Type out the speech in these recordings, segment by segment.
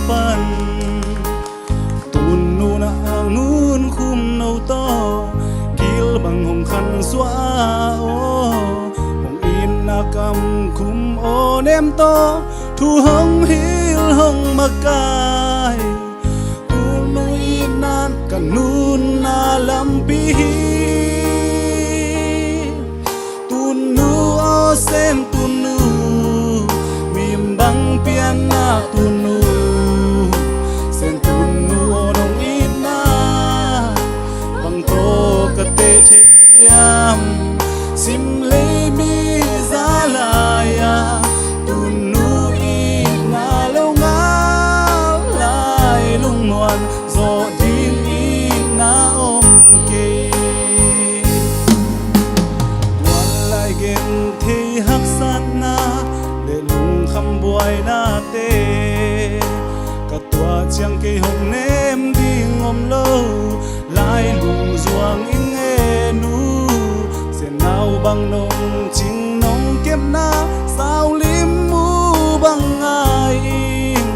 pan tun nu na ngun khum nâu to kil bằng hồng khăn xóa ô hồng in na cầm khum ô nem to thu hồng hil hồng makai tun nu in nan kan nun na lampi tun nu o sen tun nu mim bang piana tun nu sen tun nu o nong ina bang to ka te the yam sim le mi za la ya tun nu ina lo nga lai lung muan zo ding ina om ke wan lai gen the hak san na le lung kham buai na te ka tua chiang ke hong nem ding om lo lai lung zuang ing e nu se nau bang nong ching nong kem na sao lim mu bang ai ing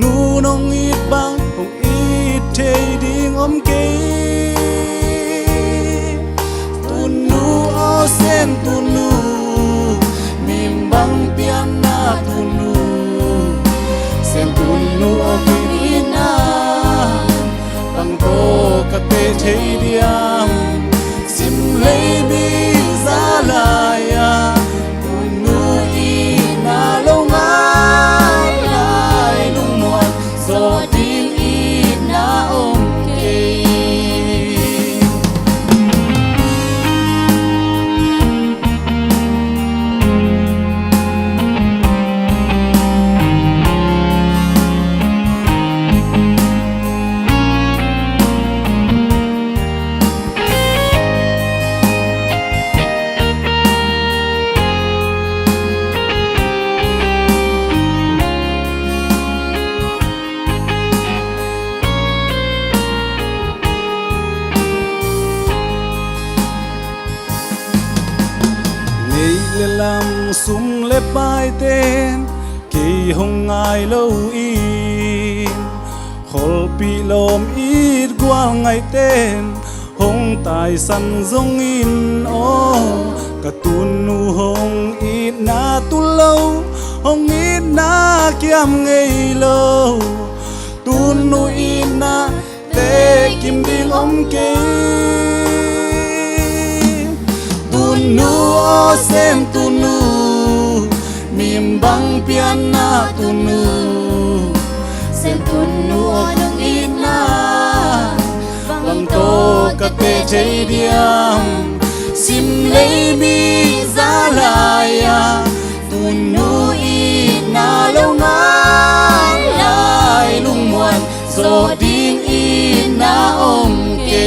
nu nong it bang hong it te ding om ke tun nu o sen tun nu mim bang piana tun nu sen tun nu o ina bang to ka te thei diam sim le bi za la ya tun nu ina lo nga lai lung muan zo ding ina om ke le lam sum le pai ten ki hong ai lo in khol pi lom it gwal ngai ten hong tai san zong in o ka tun nu hong it na tu lo hong it na kiam ngei lo tun nu it na te kim ding om ke tun nu o sen tun nu mim bang piana tun nu sen tun nu o nong ina bang to ka te chei diam sim le mi za la ya tun nu ina lo nga lai lung muan zo ding ina om ke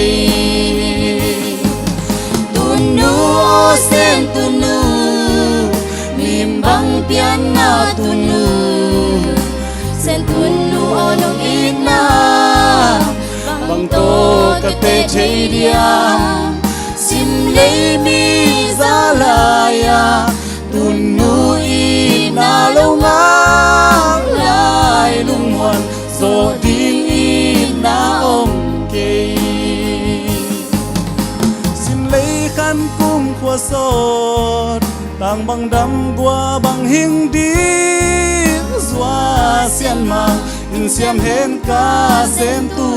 sen tun nu mim bang piana tun nu sen tun nu o nong ina bang to ka te chei diam sim le mi za la ya tun nu ina lo nga lai lung muan zo ding ina om ke khăn cung khua sốt tang bang đam qua bang hing đi zua xian mang in xiam hen ca sen tu